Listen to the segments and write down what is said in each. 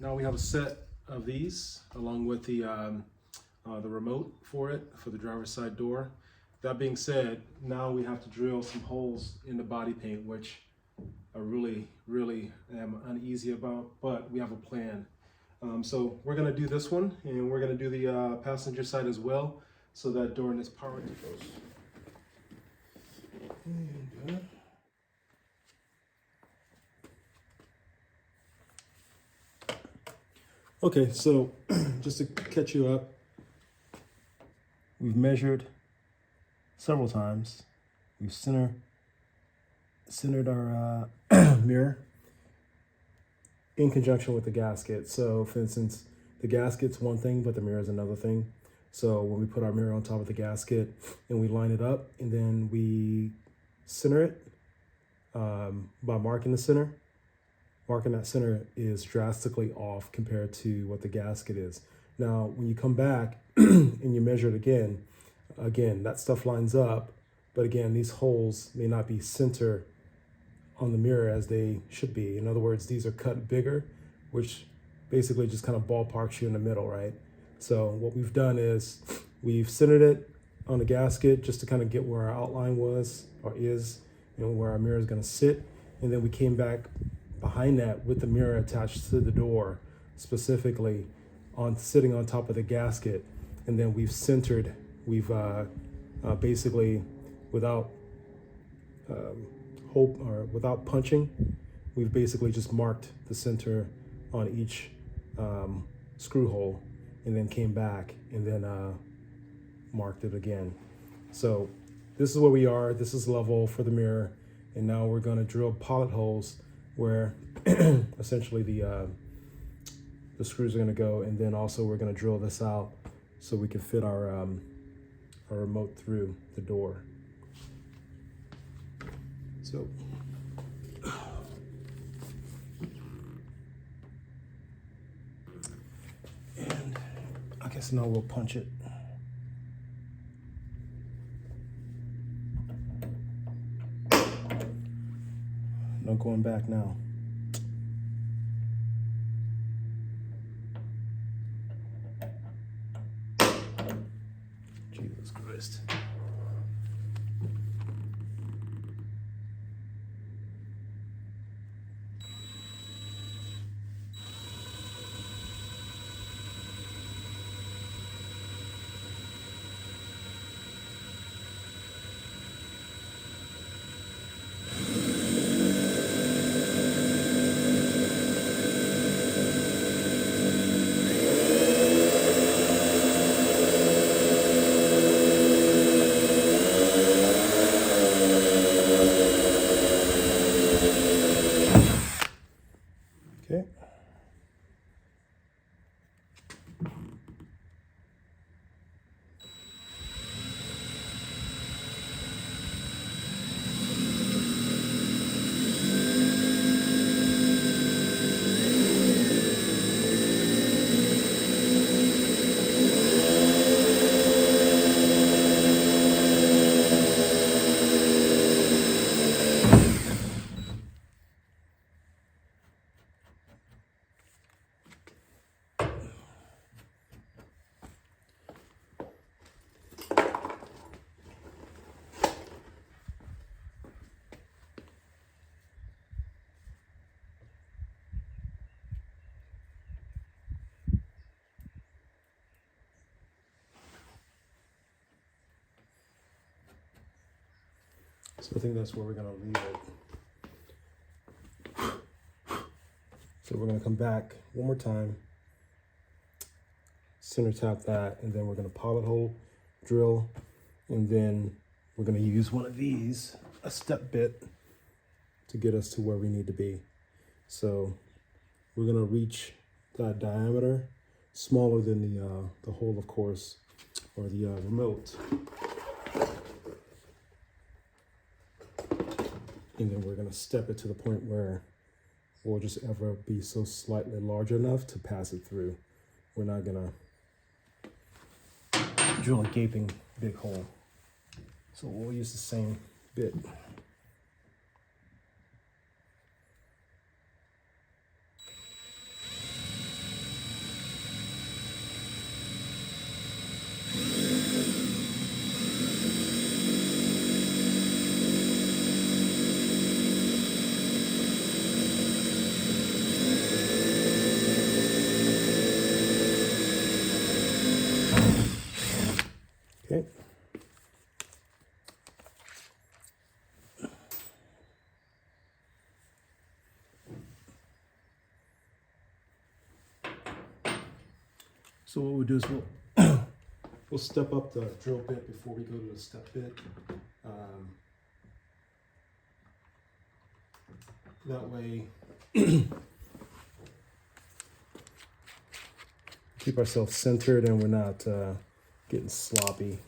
Now we have a set of these along with the remote for it, for the driver's side door. That being said, now we have to drill some holes in the body paint, which I really am uneasy about, but we have a plan. So we're gonna do this one, and we're gonna do the passenger side as well, so that during this power goes. Okay, so just to catch you up, we've measured several times. We've centered our mirror in conjunction with the gasket. So for instance, the gasket's one thing, but the mirror is another thing. So when we put our mirror on top of the gasket and we line it up, and then we center it by marking the center. Marking that center is drastically off compared to what the gasket is. Now, when you come back and you measure it again, that stuff lines up, but again, these holes may not be center on the mirror as they should be. In other words, these are cut bigger, which basically just kind of ballparks you in the middle, right? So what we've done is we've centered it on the gasket just to kind of get where our outline was or is, where our mirror is going to sit. And then we came back behind that with the mirror attached to the door, specifically sitting on top of the gasket. And then we've centered, basically without without punching, we've basically just marked the center on each screw hole, and then came back and then marked it again. So this is where we are. This is level for the mirror, and now we're going to drill pilot holes where essentially the screws are going to go, and then also we're going to drill this out so we can fit our remote through the door. So and I guess now we'll punch it. No going back now. Jesus Christ. Okay. So I think that's where we're going to leave it. So we're going to come back one more time, center tap that, and then we're going to pilot hole drill, and then we're going to use one of these, a step bit, to get us to where we need to be. So we're going to reach that diameter smaller than the hole, of course, or the remote. And then we're going to step it to the point where we'll just ever be so slightly large enough to pass it through. We're not going to drill a gaping big hole. So we'll use the same bit. So what we'll do is we'll step up the drill bit before we go to the step bit. That way, keep ourselves centered and we're not getting sloppy.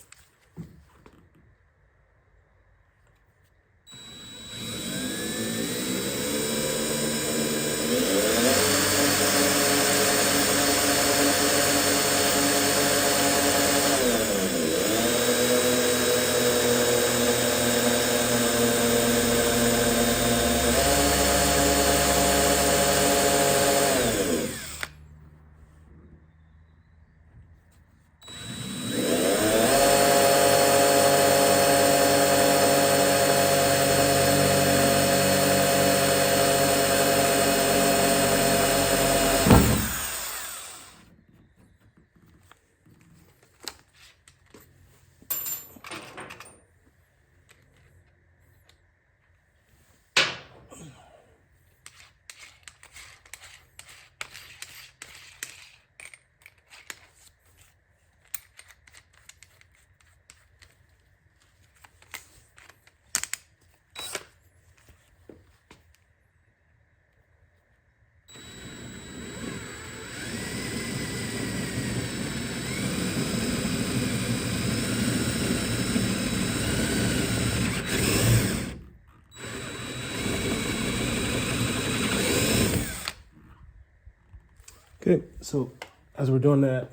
Okay, so as we're doing that,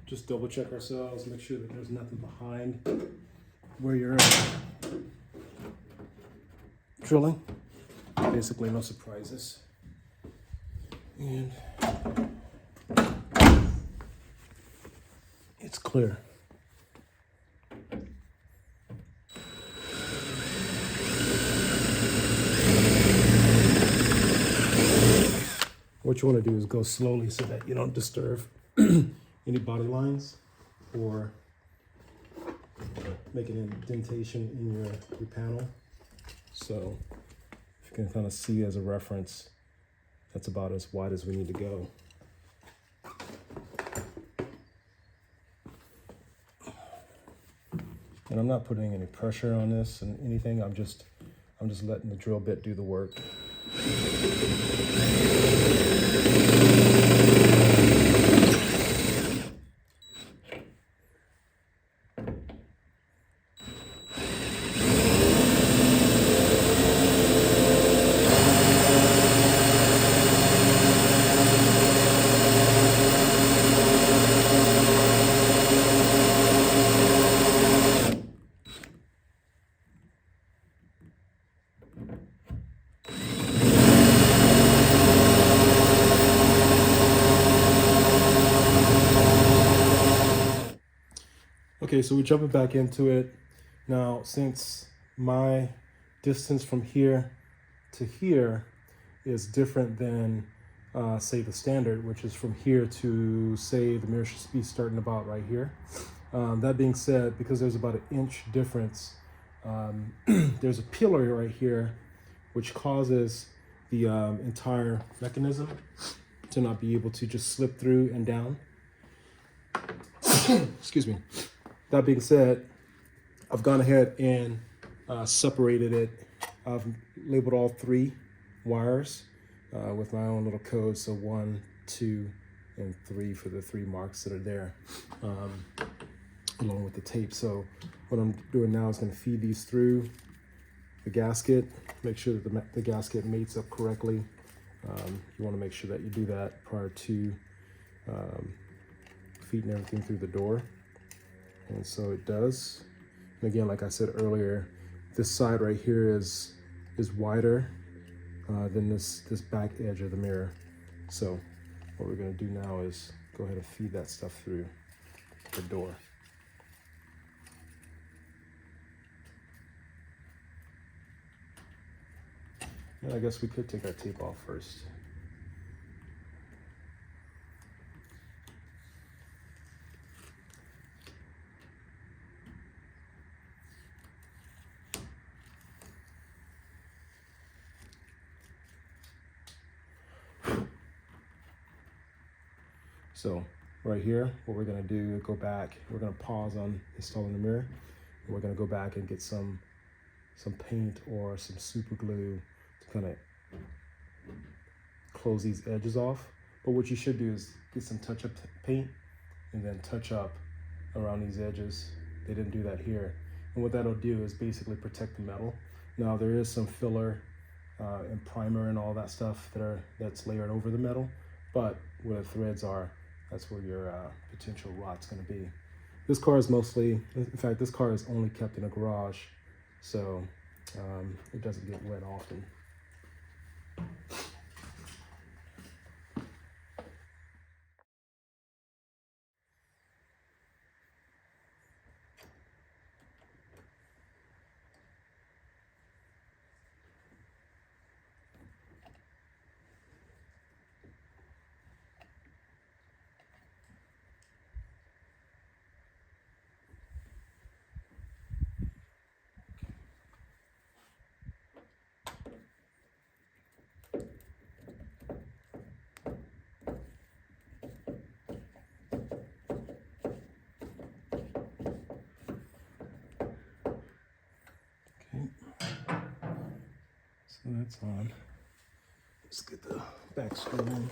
just double check ourselves, make sure that there's nothing behind where you're drilling. Basically no surprises. And it's clear. What you want to do is go slowly so that you don't disturb any body lines or make an indentation in your panel. So if you can kind of see as a reference, that's about as wide as we need to go. And I'm not putting any pressure on this and anything. I'm just letting the drill bit do the work. Okay, so we're jumping back into it. Now, since my distance from here to here is different than, say, the standard, which is from here to, say, the mirror should be starting about right here. That being said, because there's about an inch difference, there's a pillar right here, which causes the entire mechanism to not be able to just slip through and down. Excuse me. That being said, I've gone ahead and separated it. I've labeled all 3 wires with my own little code. So 1, 2, and 3 for the 3 marks that are there, along with the tape. So what I'm doing now is going to feed these through the gasket, make sure that the gasket mates up correctly. You want to make sure that you do that prior to feeding everything through the door. And so it does. And again, like I said earlier, this side right here is wider than this back edge of the mirror. So what we're going to do now is go ahead and feed that stuff through the door. And I guess we could take our tape off first. So right here, what we're gonna do is go back, we're gonna pause on installing the mirror, and we're gonna go back and get some paint or some super glue to kind of close these edges off. But what you should do is get some touch-up paint and then touch up around these edges. They didn't do that here. And what that'll do is basically protect the metal. Now there is some filler and primer and all that stuff that's layered over the metal, but where the threads are, that's where your potential rot's gonna be. This car is mostly, in fact, this car is only kept in a garage, so it doesn't get wet often. So that's on. Let's get the back screw in.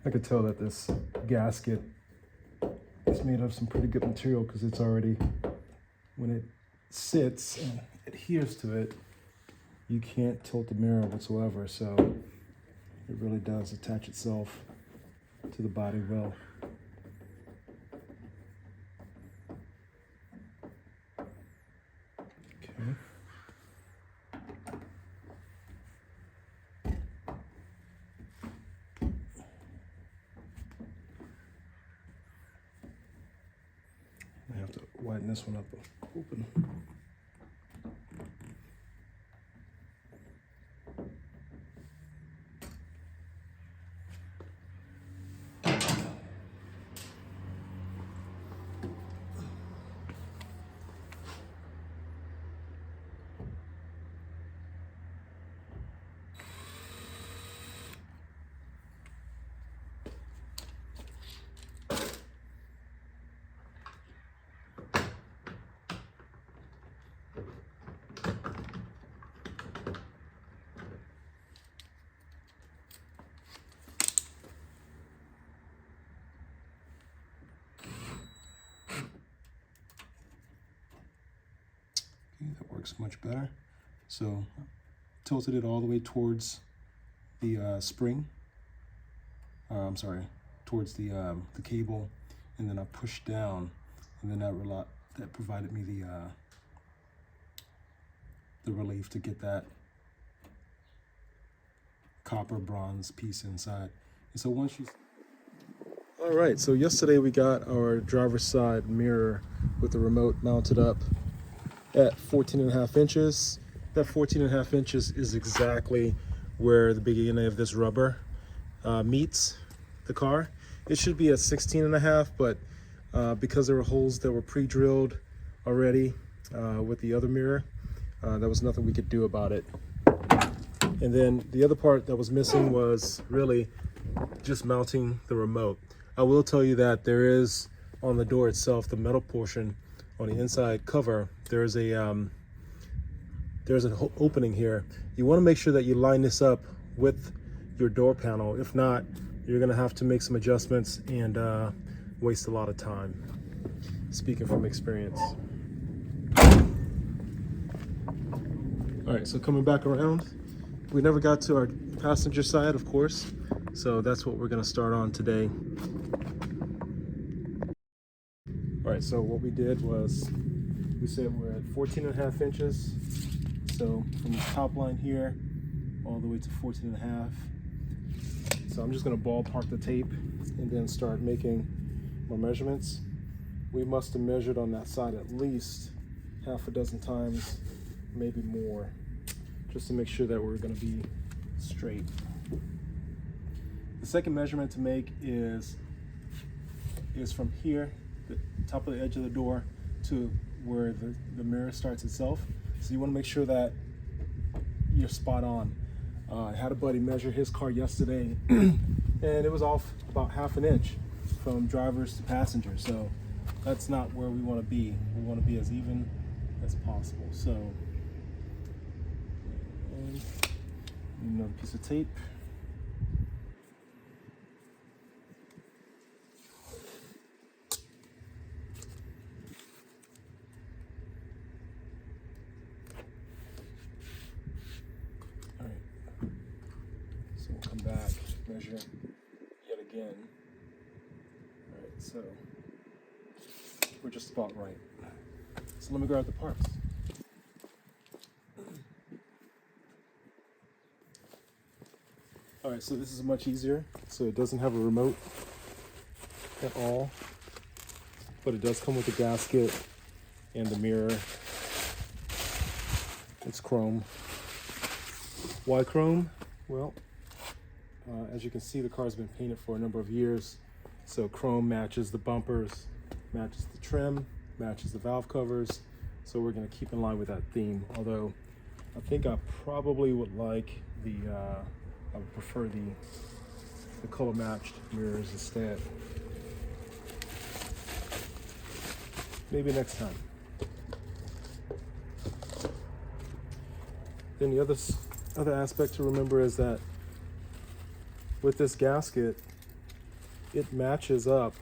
I could tell that this gasket is made of some pretty good material because it's already, when it sits and adheres to it, you can't tilt the mirror whatsoever. So it really does attach itself to the body well. Okay. I have to widen this one up open. That works much better. So tilted it all the way towards the spring. I'm sorry, towards the cable, and then I pushed down, and then that provided me the relief to get that copper bronze piece inside. And so once you... All right, so yesterday we got our driver's side mirror with the remote mounted up at 14.5 inches. That 14.5 inches is exactly where the beginning of this rubber meets the car. It should be at 16.5, but because there were holes that were pre-drilled already with the other mirror, there was nothing we could do about it. And then the other part that was missing was really just mounting the remote. I will tell you that there is, on the door itself, the metal portion on the inside cover, there's an opening here. You want to make sure that you line this up with your door panel. If not, you're going to have to make some adjustments and waste a lot of time. Speaking from experience. All right, so coming back around, we never got to our passenger side, of course, so that's what we're going to start on today. All right, so what we did was, we said we're at 14.5 inches. So from the top line here, all the way to 14.5. So I'm just gonna ballpark the tape and then start making my measurements. we must have measured on that side at least half a dozen times, maybe more, just to make sure that we're going to be straight. The second measurement to make is from here, the top of the edge of the door, to where the mirror starts itself. So you want to make sure that you're spot on. I had a buddy measure his car yesterday and it was off about half an inch from drivers to passengers. So that's not where we want to be. We want to be as even as possible. So, and another piece of tape. All right. So we'll come back, measure yet again. All right. So we're just about right. So let me grab the parts. All right, so this is much easier. So it doesn't have a remote at all, but it does come with a gasket and the mirror. It's chrome. Why chrome? Well, as you can see, the car's been painted for a number of years. So chrome matches the bumpers, matches the trim, matches the valve covers. So we're gonna keep in line with that theme. Although I think I probably would like I would prefer the color matched mirrors instead. Maybe next time. Then the other aspect to remember is that with this gasket, it matches up,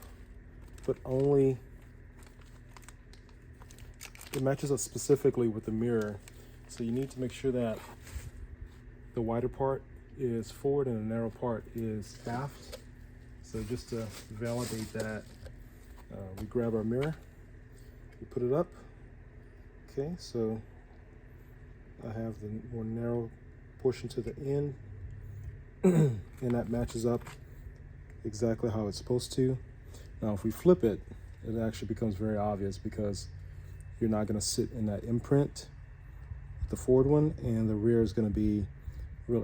but it matches up specifically with the mirror. So you need to make sure that the wider part is forward and the narrow part is aft. So just to validate that, we grab our mirror, we put it up. Okay, so I have the more narrow portion to the end, and that matches up exactly how it's supposed to. Now if we flip it, it actually becomes very obvious because you're not going to sit in that imprint, the forward one, and the rear is going to be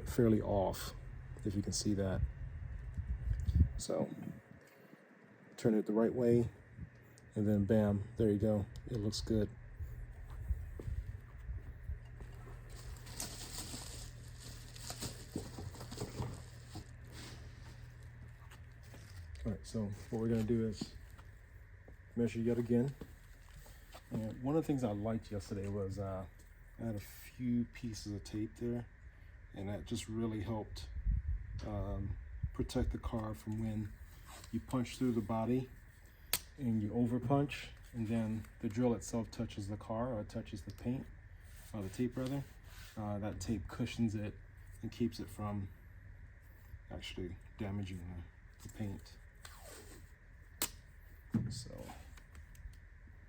fairly off, if you can see that. So turn it the right way, and then bam, there you go. It looks good. All right, so what we're gonna do is measure yet again. And one of the things I liked yesterday was I had a few pieces of tape there, and that just really helped protect the car from when you punch through the body and you over punch, and then the drill itself touches the car, or touches the paint, or the tape rather. That tape cushions it and keeps it from actually damaging the paint. So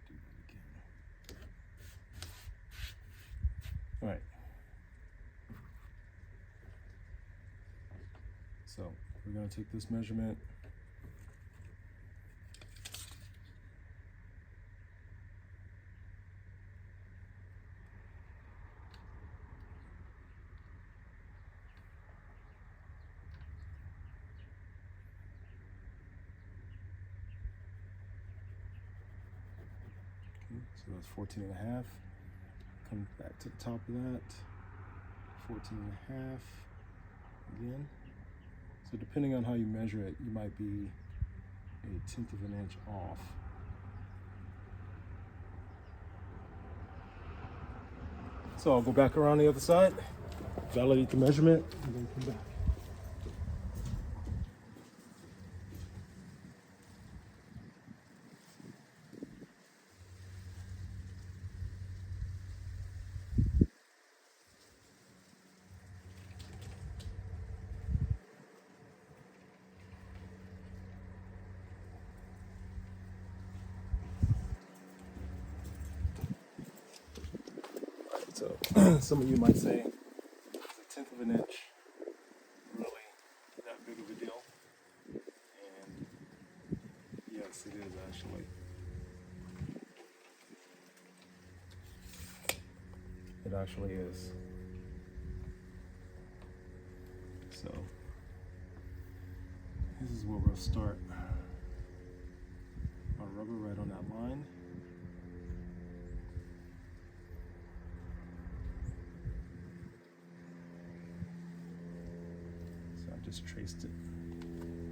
do that again. All right. So we're going to take this measurement. Okay, so that's 14 and a half. Come back to the top of that. 14 and a half again. So depending on how you measure it, you might be 1/10 of an inch off. So I'll go back around the other side, validate the measurement, and then come back. So some of you might say, is 1/10 of an inch really that big of a deal? And yes, it is actually. it actually is. So this is where we'll start our rubber, right on that line. So I just traced it.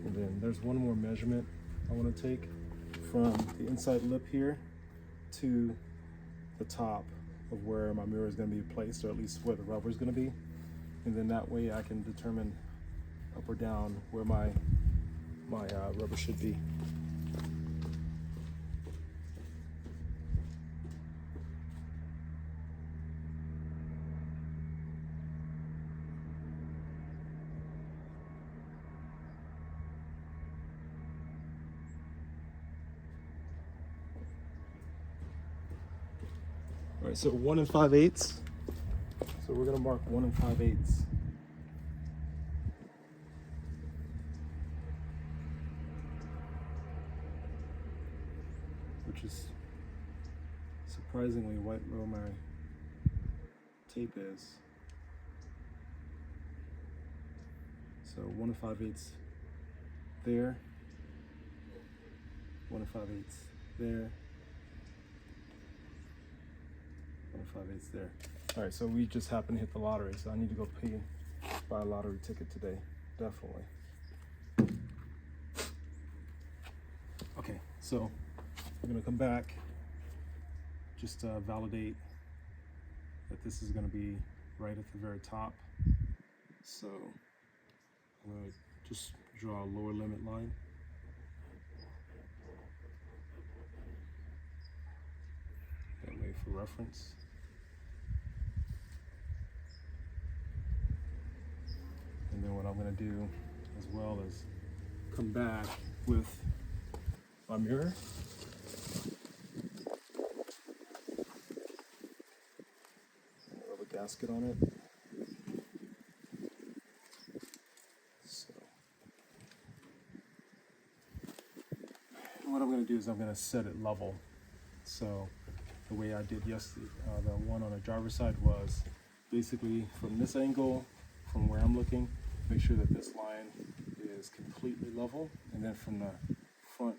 And then there's one more measurement I want to take from the inside lip here to the top of where my mirror is going to be placed, or at least where the rubber is going to be. And then that way I can determine up or down where my rubber should be. All right, so 1 5/8. So we're gonna mark 1 5/8. Which is surprisingly where my tape is. So 1 5/8 there, 1 5/8 there, 1 5/8 there. All right, so we just happened to hit the lottery, so I need to go buy a lottery ticket today, definitely. Okay, so I'm gonna come back, just validate that this is gonna be right at the very top. So I'm gonna just draw a lower limit line. That way for reference. And then what I'm gonna do as well is come back with my mirror. Rub a gasket on it. So what I'm going to do is I'm going to set it level. So the way I did yesterday, the one on the driver's side, was basically from this angle, from where I'm looking, make sure that this line is completely level, and then from the front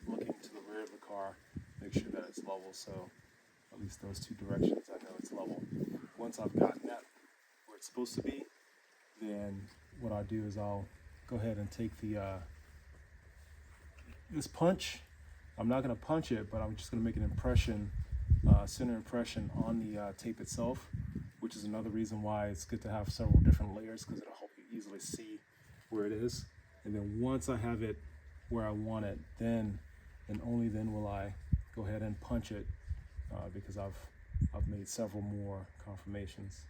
looking to the rear of the car, make sure that it's level. So at least those two directions, I know it's level. Once I've gotten that where it's supposed to be, then what I'll do is I'll go ahead and take the this punch. I'm not going to punch it, but I'm just going to make an impression, center impression on the tape itself, which is another reason why it's good to have several different layers, because it'll help you easily see where it is. And then once I have it where I want it, then and only then will I go ahead and punch it, because I've made several more confirmations.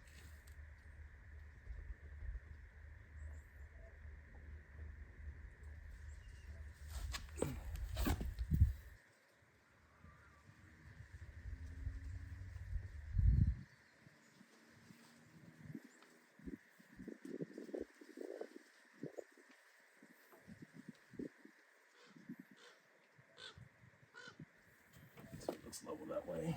So it looks level that way.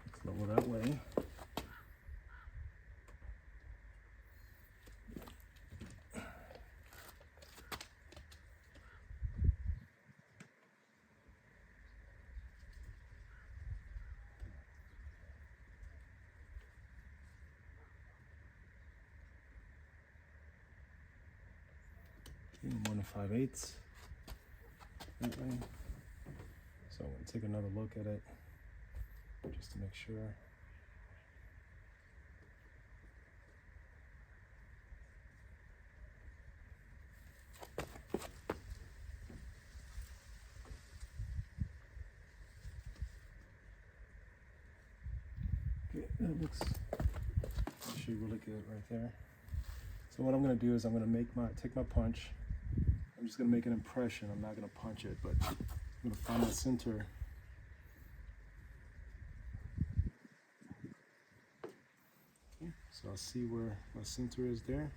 It's level that way. Okay, 1 5/8 that way. So I'm going to take another look at it just to make sure. Okay, that looks actually really good right there. So what I'm going to do is I'm going to take my punch. I'm just going to make an impression. I'm not going to punch it, but I'm going to find the center. Okay, so I'll see where my center is there.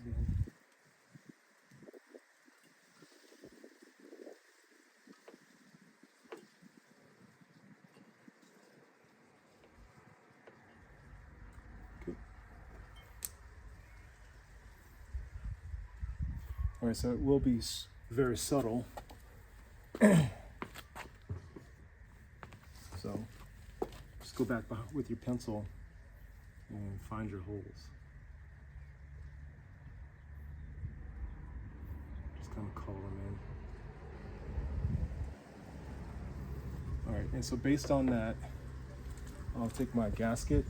And All right, so it will be very subtle. So just go back with your pencil and find your holes. Just kind of color them in. All right, and so based on that, I'll take my gasket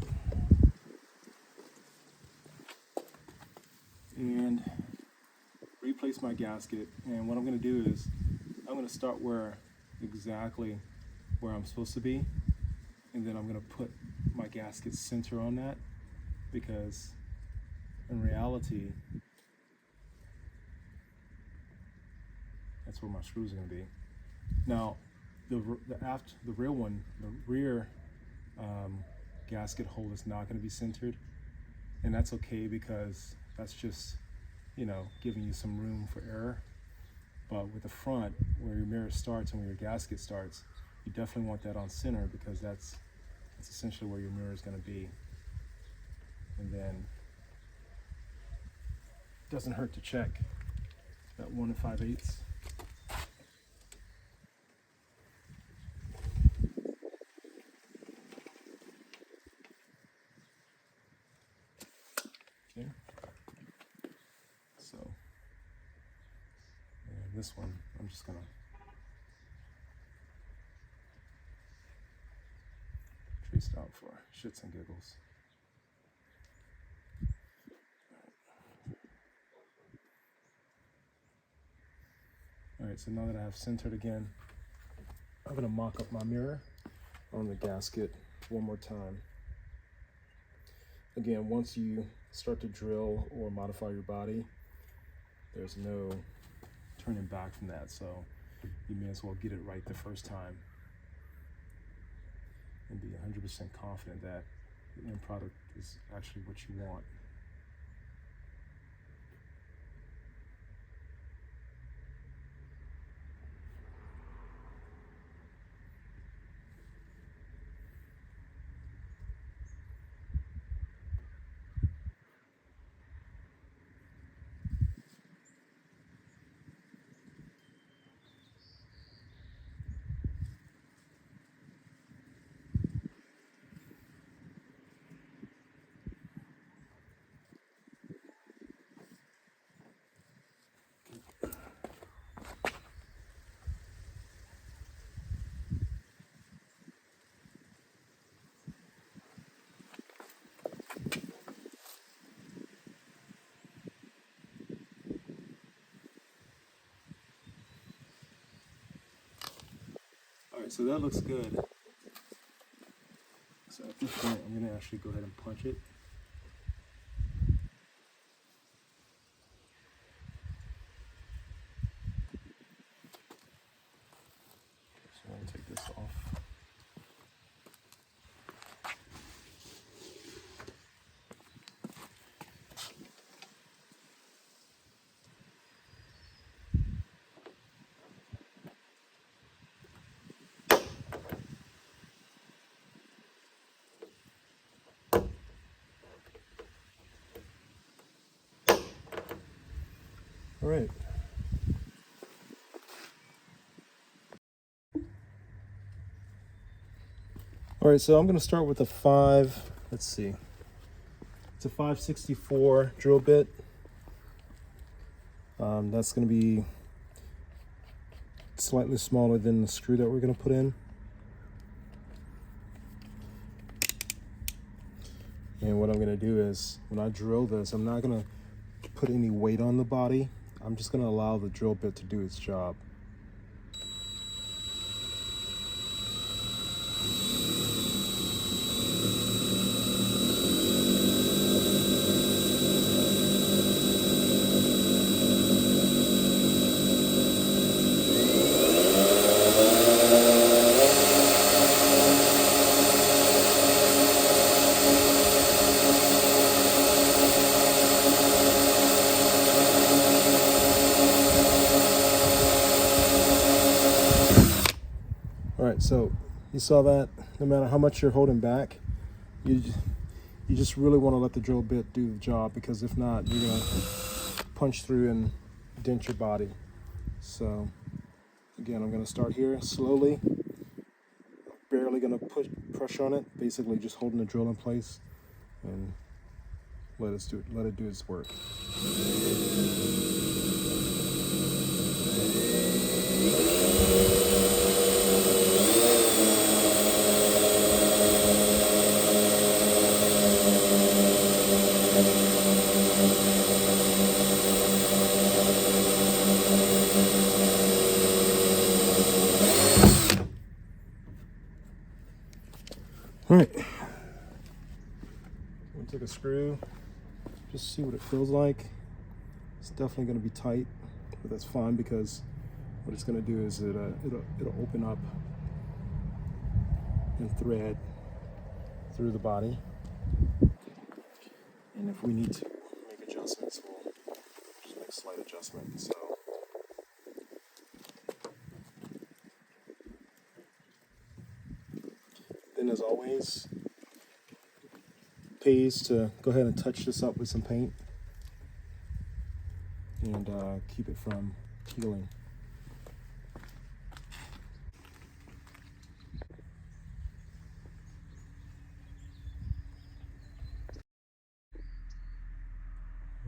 and replace my gasket. And what I'm going to do is I'm going to start exactly where I'm supposed to be, and then I'm going to put my gasket center on that, because in reality that's where my screws are going to be. Now the rear gasket hole is not going to be centered, and that's okay, because that's just, you know, giving you some room for error. But with the front, where your mirror starts and where your gasket starts, you definitely want that on center, because that's essentially where your mirror is going to be. And then it doesn't hurt to check that 1 5/8. Okay. So, and this one, I'm just gonna trace it out for shits and giggles. All right, so now that I have centered again, I'm gonna mock up my mirror on the gasket one more time. Again, once you start to drill or modify your body, there's no turning back from that, so you may as well get it right the first time and be 100% confident that the end product is actually what you want. All right, so that looks good. So at this point, I'm gonna actually go ahead and punch it. So I'm gonna take this off. All right. All right, so I'm going to start with a 5, let's see. It's a 5/64 drill bit. That's going to be slightly smaller than the screw that we're going to put in. And what I'm going to do is, when I drill this, I'm not going to put any weight on the body. I'm just going to allow the drill bit to do its job. All right, so you saw that. No matter how much you're holding back, you just really want to let the drill bit do the job, because if not, you're gonna punch through and dent your body. So again, I'm going to start here slowly, barely going to push on it, basically just holding the drill in place and let it do its work. All right, I'm gonna take a screw, just see what it feels like. It's definitely gonna be tight, but that's fine because what it's gonna do is it'll open up and thread through the body. And if we need to make adjustments, we'll just make slight adjustments. So then, as always, pays to go ahead and touch this up with some paint and keep it from peeling.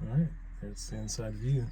All right, there's the inside view.